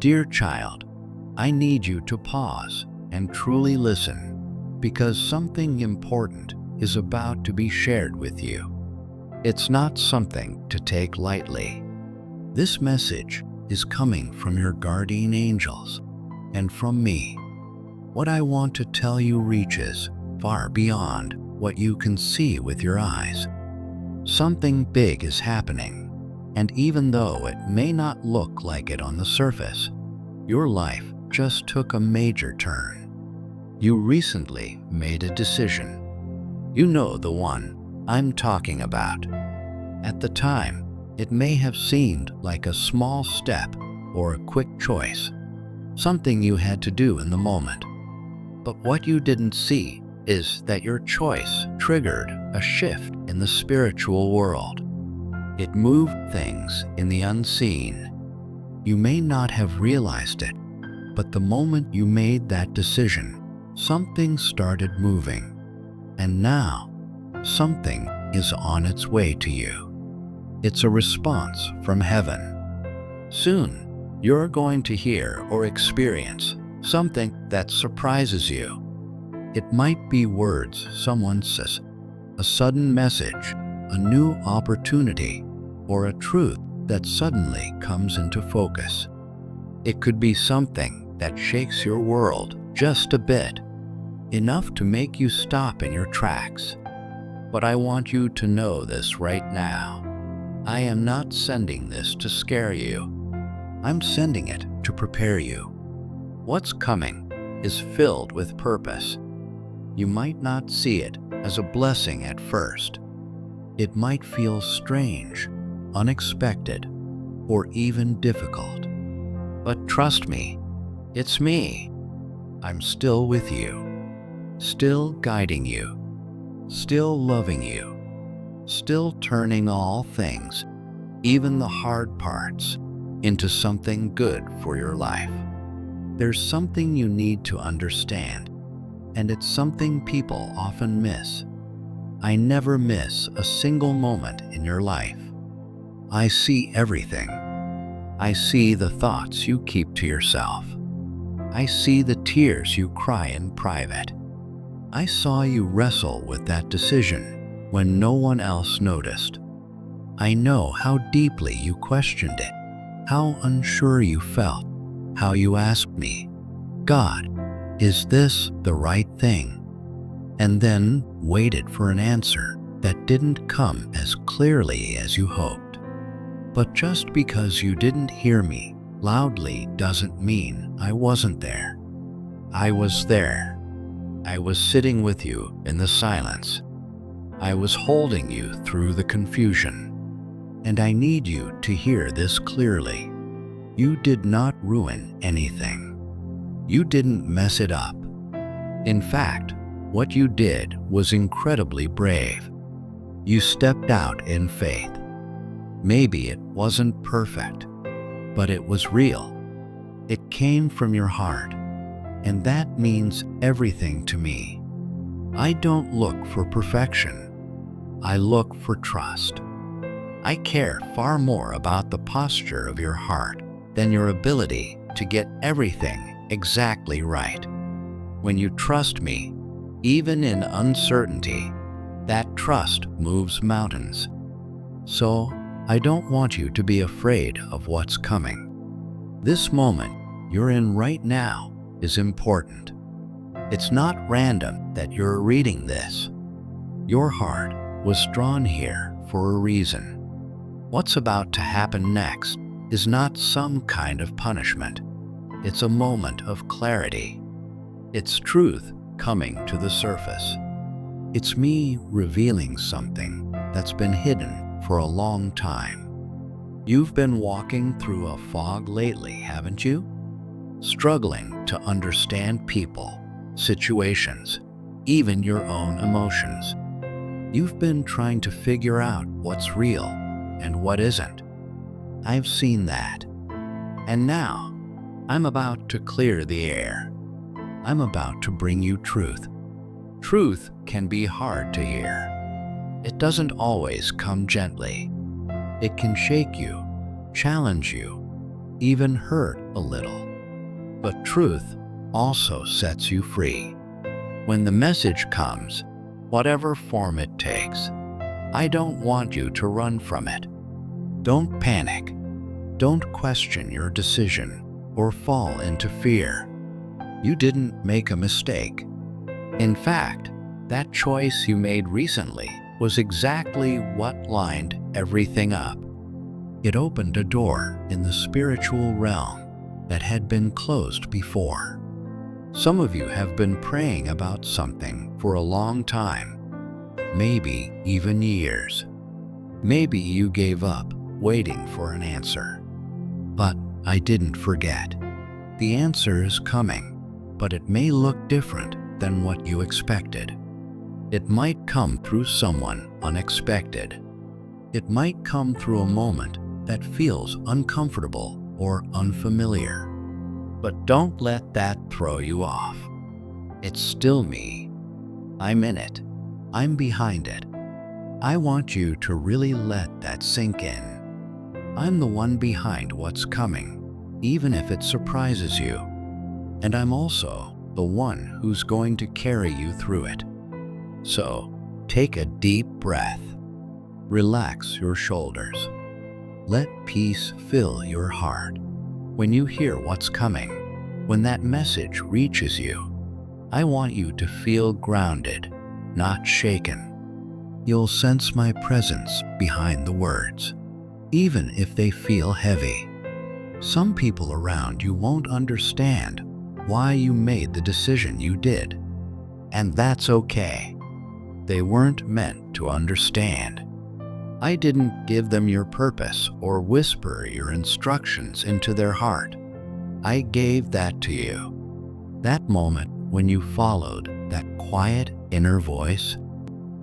Dear child, I need you to pause and truly listen, because something important is about to be shared with you. It's not something to take lightly. This message is coming from your guardian angels and from me. What I want to tell you reaches far beyond what you can see with your eyes. Something big is happening, and even though it may not look like it on the surface, your life just took a major turn. You recently made a decision. You know the one I'm talking about. At the time, it may have seemed like a small step or a quick choice, something you had to do in the moment. But what you didn't see is that your choice triggered a shift in the spiritual world. It moved things in the unseen. You may not have realized it, but the moment you made that decision, something started moving. And now, something is on its way to you. It's a response from heaven. Soon, you're going to hear or experience something that surprises you. It might be words someone says, a sudden message, a new opportunity, or a truth that suddenly comes into focus. It could be something that shakes your world just a bit, enough to make you stop in your tracks. But I want you to know this right now. I am not sending this to scare you. I'm sending it to prepare you. What's coming is filled with purpose. You might not see it as a blessing at first. It might feel strange, unexpected, or even difficult. But trust me, it's me. I'm still with you, still guiding you, still loving you, still turning all things, even the hard parts, into something good for your life. There's something you need to understand, and it's something people often miss. I never miss a single moment in your life. I see everything. I see the thoughts you keep to yourself. I see the tears you cry in private. I saw you wrestle with that decision when no one else noticed. I know how deeply you questioned it, how unsure you felt, how you asked me, God, is this the right thing? And then waited for an answer that didn't come as clearly as you hoped. But just because you didn't hear me loudly doesn't mean I wasn't there. I was there. I was sitting with you in the silence. I was holding you through the confusion. And I need you to hear this clearly. You did not ruin anything. You didn't mess it up. In fact, what you did was incredibly brave. You stepped out in faith. Maybe it wasn't perfect, but it was real. It came from your heart, and that means everything to me. I don't look for perfection. I look for trust. I care far more about the posture of your heart than your ability to get everything exactly right. When you trust me, even in uncertainty, that trust moves mountains. So, I don't want you to be afraid of what's coming. This moment you're in right now is important. It's not random that you're reading this. Your heart was drawn here for a reason. What's about to happen next is not some kind of punishment. It's a moment of clarity. It's truth coming to the surface. It's me revealing something that's been hidden for a long time. You've been walking through a fog lately, haven't you? Struggling to understand people, situations, even your own emotions. You've been trying to figure out what's real and what isn't. I've seen that. And now, I'm about to clear the air. I'm about to bring you truth. Truth can be hard to hear. It doesn't always come gently. It can shake you, challenge you, even hurt a little. But truth also sets you free. When the message comes, whatever form it takes, I don't want you to run from it. Don't panic. Don't question your decision or fall into fear. You didn't make a mistake. In fact, that choice you made recently was exactly what lined everything up. It opened a door in the spiritual realm that had been closed before. Some of you have been praying about something for a long time, maybe even years. Maybe you gave up waiting for an answer. But I didn't forget. The answer is coming, but it may look different than what you expected. It might come through someone unexpected. It might come through a moment that feels uncomfortable or unfamiliar. But don't let that throw you off. It's still me. I'm in it. I'm behind it. I want you to really let that sink in. I'm the one behind what's coming, even if it surprises you. And I'm also the one who's going to carry you through it. So, take a deep breath. Relax your shoulders. Let peace fill your heart. When you hear what's coming, when that message reaches you, I want you to feel grounded, not shaken. You'll sense my presence behind the words, even if they feel heavy. Some people around you won't understand why you made the decision you did, and that's okay. They weren't meant to understand. I didn't give them your purpose or whisper your instructions into their heart. I gave that to you. That moment when you followed that quiet inner voice,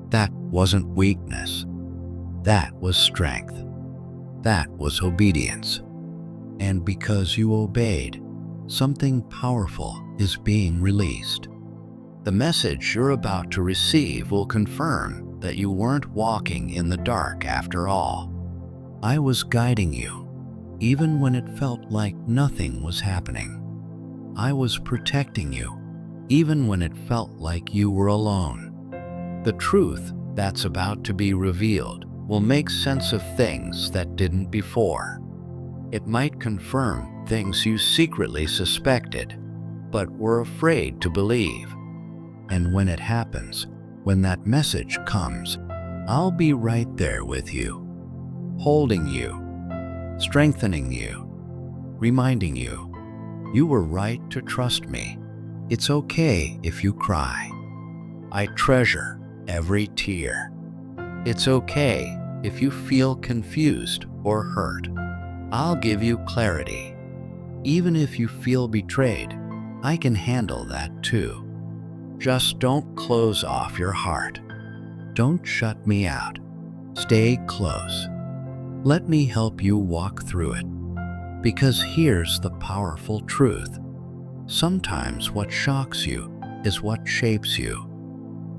that wasn't weakness. That was strength. That was obedience. And because you obeyed, something powerful is being released. The message you're about to receive will confirm that you weren't walking in the dark after all. I was guiding you, even when it felt like nothing was happening. I was protecting you, even when it felt like you were alone. The truth that's about to be revealed will make sense of things that didn't before. It might confirm things you secretly suspected, but were afraid to believe. And when it happens, when that message comes, I'll be right there with you, holding you, strengthening you, reminding you, you were right to trust me. It's okay if you cry. I treasure every tear. It's okay if you feel confused or hurt. I'll give you clarity. Even if you feel betrayed, I can handle that too. Just don't close off your heart. Don't shut me out. Stay close. Let me help you walk through it. Because here's the powerful truth. Sometimes what shocks you is what shapes you.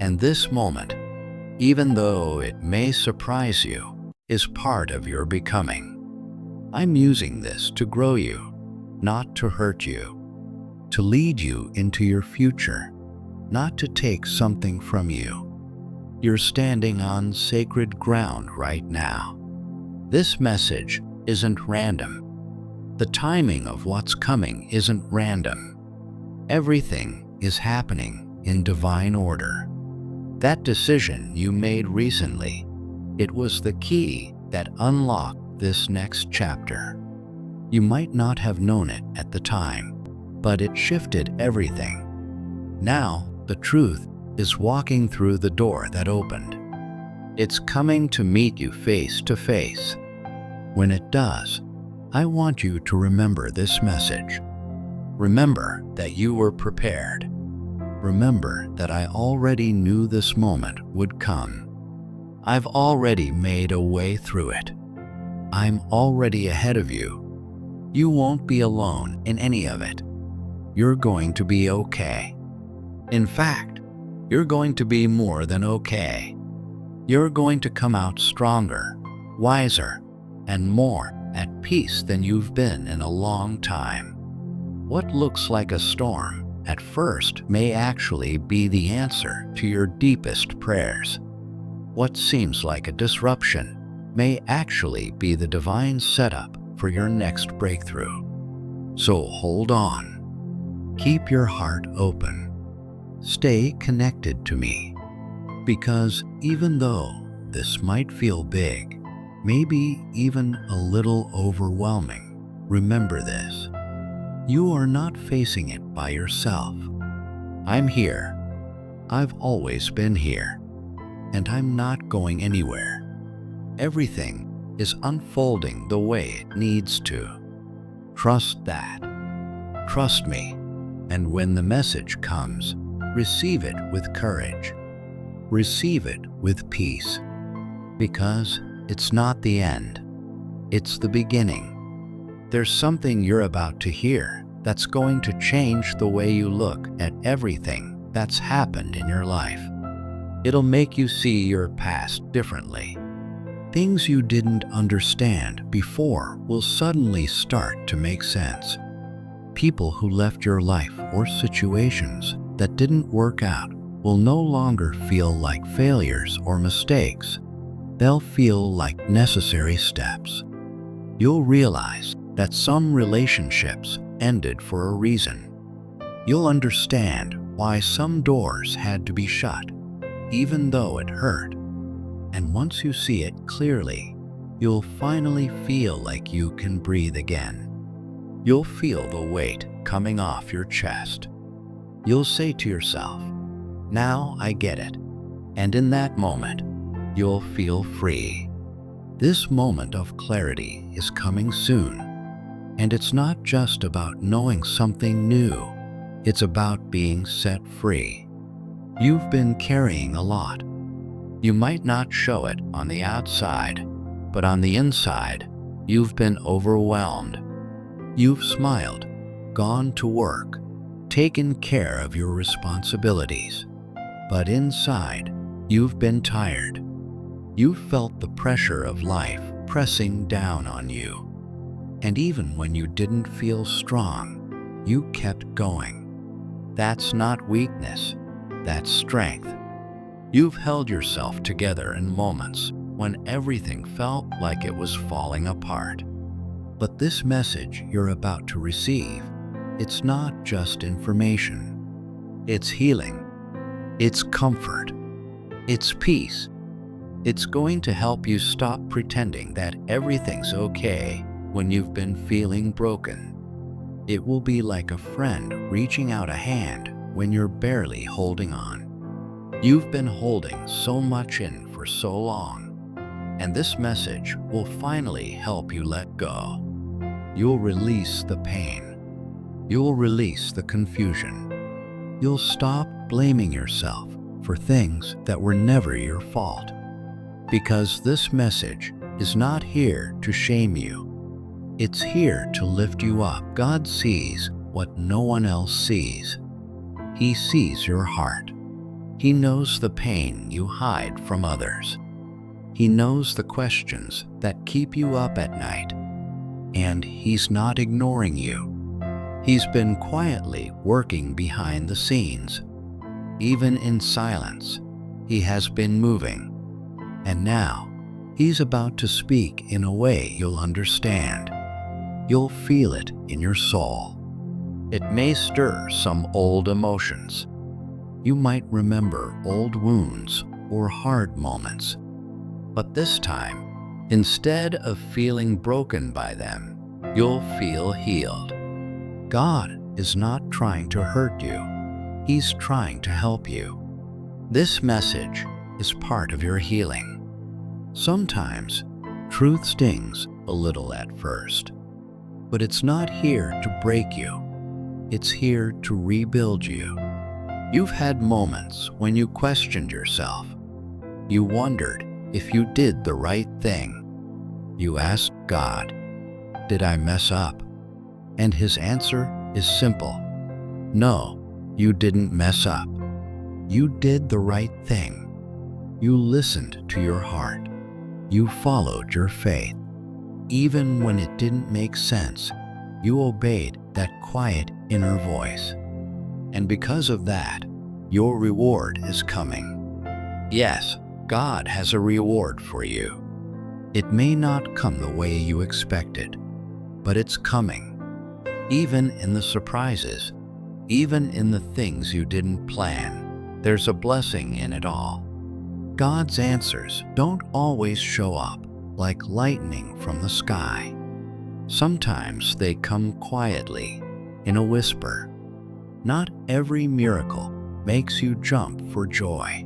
And this moment, even though it may surprise you, is part of your becoming. I'm using this to grow you, not to hurt you, to lead you into your future, not to take something from you. You're standing on sacred ground right now. This message isn't random. The timing of what's coming isn't random. Everything is happening in divine order. That decision you made recently, it was the key that unlocked this next chapter. You might not have known it at the time, but it shifted everything. Now, the truth is walking through the door that opened. It's coming to meet you face to face. When it does, I want you to remember this message. Remember that you were prepared. Remember that I already knew this moment would come. I've already made a way through it. I'm already ahead of you. You won't be alone in any of it. You're going to be okay. In fact, you're going to be more than okay. You're going to come out stronger, wiser, and more at peace than you've been in a long time. What looks like a storm at first may actually be the answer to your deepest prayers. What seems like a disruption may actually be the divine setup for your next breakthrough. So hold on. Keep your heart open. Stay connected to me. Because even though this might feel big, maybe even a little overwhelming, remember this. You are not facing it by yourself. I'm here. I've always been here. And I'm not going anywhere. Everything is unfolding the way it needs to. Trust that. Trust me. And when the message comes, receive it with courage. Receive it with peace. Because it's not the end. It's the beginning. There's something you're about to hear that's going to change the way you look at everything that's happened in your life. It'll make you see your past differently. Things you didn't understand before will suddenly start to make sense. People who left your life or situations that didn't work out will no longer feel like failures or mistakes. They'll feel like necessary steps. You'll realize that some relationships ended for a reason. You'll understand why some doors had to be shut, even though it hurt. And once you see it clearly, you'll finally feel like you can breathe again. You'll feel the weight coming off your chest. You'll say to yourself, "Now I get it." And in that moment, you'll feel free. This moment of clarity is coming soon. And it's not just about knowing something new. It's about being set free. You've been carrying a lot. You might not show it on the outside, but on the inside, you've been overwhelmed. You've smiled, gone to work, taken care of your responsibilities. But inside, you've been tired. You've felt the pressure of life pressing down on you. And even when you didn't feel strong, you kept going. That's not weakness, that's strength. You've held yourself together in moments when everything felt like it was falling apart. But this message you're about to receive, it's not just information. It's healing. It's comfort. It's peace. It's going to help you stop pretending that everything's okay when you've been feeling broken. It will be like a friend reaching out a hand when you're barely holding on. You've been holding so much in for so long, and this message will finally help you let go. You'll release the pain. You'll release the confusion. You'll stop blaming yourself for things that were never your fault. Because this message is not here to shame you. It's here to lift you up. God sees what no one else sees. He sees your heart. He knows the pain you hide from others. He knows the questions that keep you up at night. And He's not ignoring you. He's been quietly working behind the scenes. Even in silence, He has been moving. And now, He's about to speak in a way you'll understand. You'll feel it in your soul. It may stir some old emotions. You might remember old wounds or hard moments. But this time, instead of feeling broken by them, you'll feel healed. God is not trying to hurt you. He's trying to help you. This message is part of your healing. Sometimes, truth stings a little at first. But it's not here to break you. It's here to rebuild you. You've had moments when you questioned yourself. You wondered if you did the right thing. You asked God, "Did I mess up?" And His answer is simple. No, you didn't mess up. You did the right thing. You listened to your heart. You followed your faith. even when it didn't make sense, you obeyed that quiet inner voice. And because of that, your reward is coming. Yes, God has a reward for you. It may not come the way you expected, but it's coming. Even in the surprises, even in the things you didn't plan, there's a blessing in it all. God's answers don't always show up like lightning from the sky. Sometimes they come quietly, in a whisper. Not every miracle makes you jump for joy.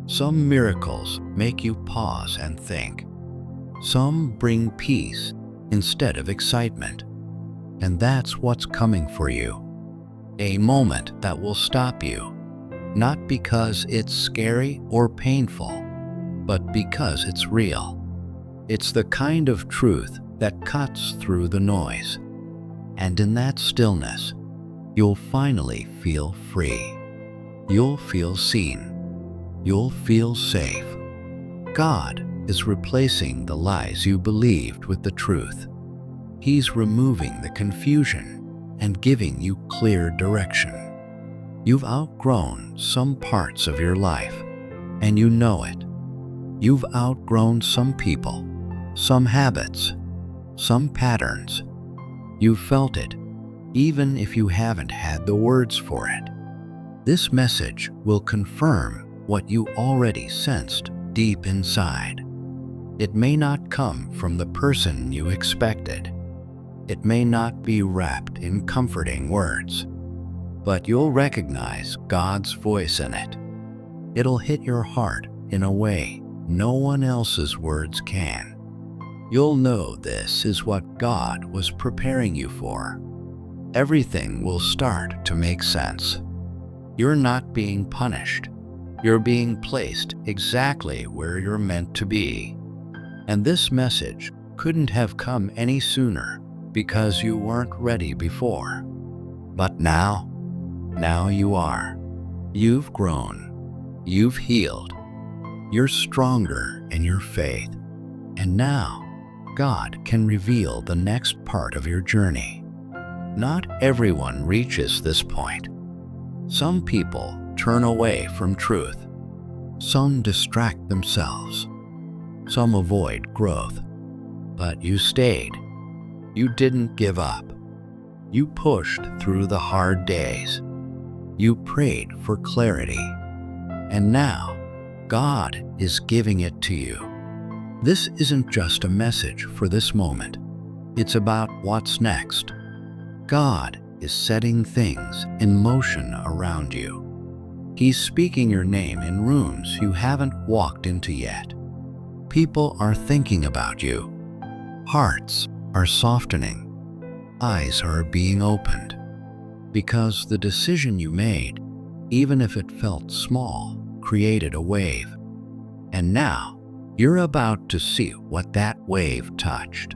Some miracles make you pause and think. Some bring peace instead of excitement. And that's what's coming for you. A moment that will stop you, not because it's scary or painful, but because it's real. It's the kind of truth that cuts through the noise. And in that stillness, you'll finally feel free. You'll feel seen. You'll feel safe. God is replacing the lies you believed with the truth. He's removing the confusion and giving you clear direction. You've outgrown some parts of your life, and you know it. You've outgrown some people, some habits, some patterns. You've felt it, even if you haven't had the words for it. This message will confirm what you already sensed deep inside. It may not come from the person you expected. It may not be wrapped in comforting words, but you'll recognize God's voice in it. It'll hit your heart in a way no one else's words can. You'll know this is what God was preparing you for. Everything will start to make sense. You're not being punished. You're being placed exactly where you're meant to be. And this message couldn't have come any sooner because you weren't ready before. But now you are. You've grown. You've healed. You're stronger in your faith. And now, God can reveal the next part of your journey. Not everyone reaches this point. Some people turn away from truth. Some distract themselves. Some avoid growth. But you stayed. You didn't give up. You pushed through the hard days. You prayed for clarity. And now, God is giving it to you. This isn't just a message for this moment. It's about what's next. God is setting things in motion around you. He's speaking your name in rooms you haven't walked into yet. People are thinking about you. Hearts are softening. Eyes are being opened. Because the decision you made, even if it felt small, created a wave. And now, you're about to see what that wave touched.